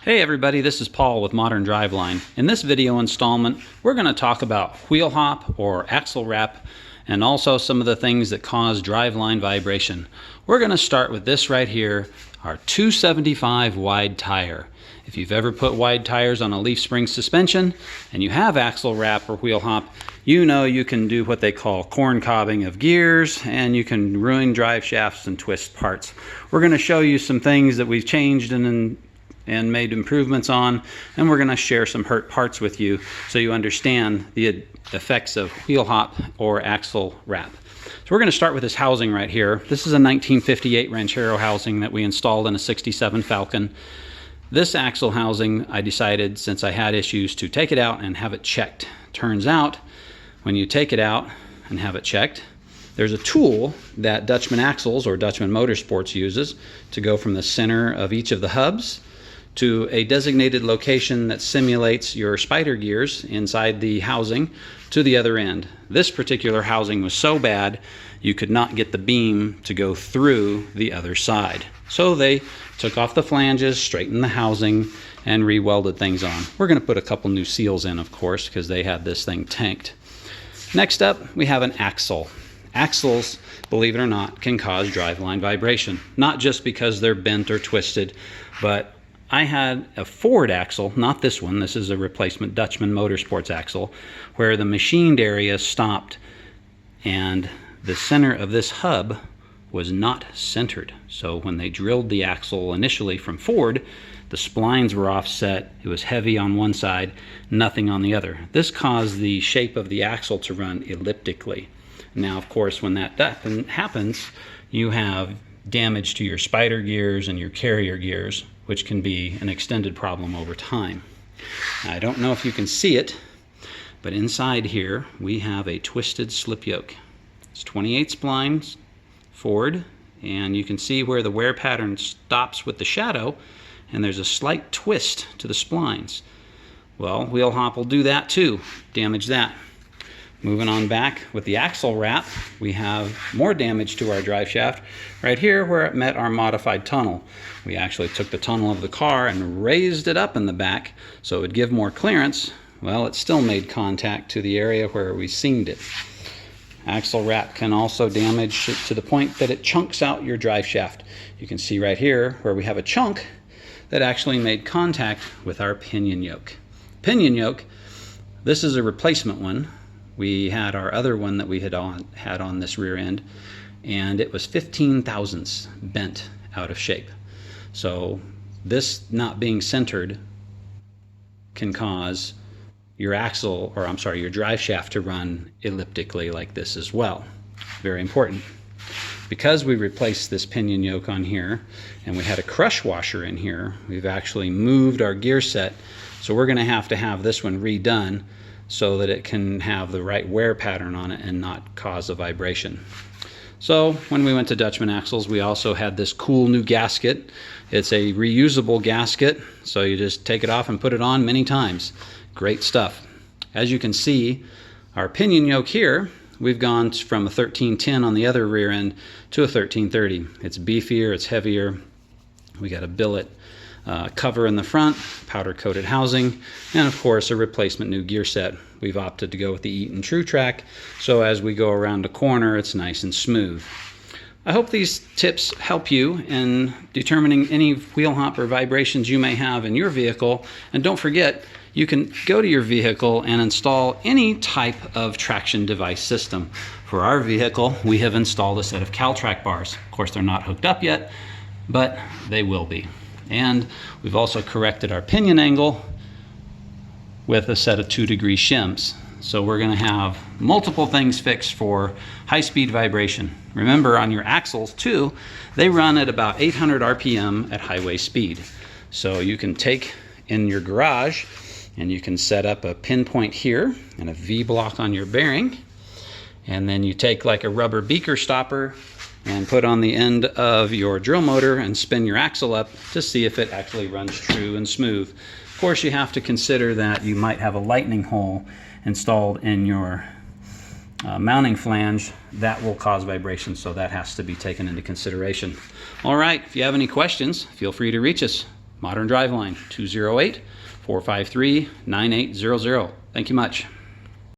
Hey everybody, this is Paul with Modern DriveLine. In this video installment, we're going to talk about wheel hop or axle wrap and also some of the things that cause driveline vibration. We're going to start with this right here, our 275 wide tire. If you've ever put wide tires on a leaf spring suspension and you have axle wrap or wheel hop, you know you can do what they call corn cobbing of gears, and you can ruin drive shafts and twist parts. We're going to show you some things that we've changed and made improvements on, and we're going to share some hurt parts with you so you understand the effects of wheel hop or axle wrap. So we're going to start with this housing right here. This is a 1958 Ranchero housing that we installed in a 67 Falcon. This axle housing, I decided, since I had issues, to take it out and have it checked. Turns out, when you take it out and have it checked, there's a tool that Dutchman Axles or Dutchman Motorsports uses to go from the center of each of the hubs to a designated location that simulates your spider gears inside the housing to the other end. This particular housing was so bad you could not get the beam to go through the other side. So they took off the flanges, straightened the housing, and re-welded things on. We're going to put a couple new seals in, of course, because they had this thing tanked. Next up, we have an axle. Axles, believe it or not, can cause driveline vibration. Not just because they're bent or twisted, but I had a Ford axle, not this one, this is a replacement Dutchman Motorsports axle, where the machined area stopped and the center of this hub was not centered. So when they drilled the axle initially from Ford, the splines were offset, it was heavy on one side, nothing on the other. This caused the shape of the axle to run elliptically. Now, of course, when that happens, you have damage to your spider gears and your carrier gears, which can be an extended problem over time. I don't know if you can see it, but inside here we have a twisted slip yoke. It's 28 splines, Ford, and you can see where the wear pattern stops with the shadow, and there's a slight twist to the splines. Well, wheel hop will do that too, damage that. Moving on back with the axle wrap, we have more damage to our drive shaft right here where it met our modified tunnel. We actually took the tunnel of the car and raised it up in the back so it would give more clearance. Well, it still made contact to the area where we seamed it. Axle wrap can also damage it to the point that it chunks out your drive shaft. You can see right here where we have a chunk that actually made contact with our pinion yoke. Pinion yoke, this is a replacement one. We had our other one that we had on this rear end, and it was 15 thousandths bent out of shape. So this not being centered can cause your axle, or I'm sorry, your drive shaft to run elliptically like this as well. Very important. Because we replaced this pinion yoke on here, and we had a crush washer in here, we've actually moved our gear set, so we're going to have this one redone so that it can have the right wear pattern on it and not cause a vibration. So when we went to Dutchman Axles, we also had this cool new gasket. It's a reusable gasket, so you just take it off and put it on many times. Great stuff. As you can see, our pinion yoke here, we've gone from a 1310 on the other rear end to a 1330. It's beefier, it's heavier. We got a billet cover in the front, powder coated housing, and of course a replacement new gear set. We've opted to go with the Eaton True Track, so as we go around a corner it's nice and smooth. I hope these tips help you in determining any wheel hop or vibrations you may have in your vehicle, and don't forget, you can go to your vehicle and install any type of traction device system. For our vehicle, we have installed a set of CalTrack bars. Of course, they're not hooked up yet, but they will be. And we've also corrected our pinion angle with a set of 2-degree shims. So we're going to have multiple things fixed for high-speed vibration. Remember, on your axles too, they run at about 800 RPM at highway speed. So you can take in your garage and you can set up a pinpoint here and a V-block on your bearing. And then you take like a rubber beaker stopper and put on the end of your drill motor and spin your axle up to see if it actually runs true and smooth. Of course, you have to consider that you might have a lightning hole installed in your mounting flange. That will cause vibration, so that has to be taken into consideration. All right, if you have any questions, feel free to reach us. Modern DriveLine, 208-453-9800. Thank you much.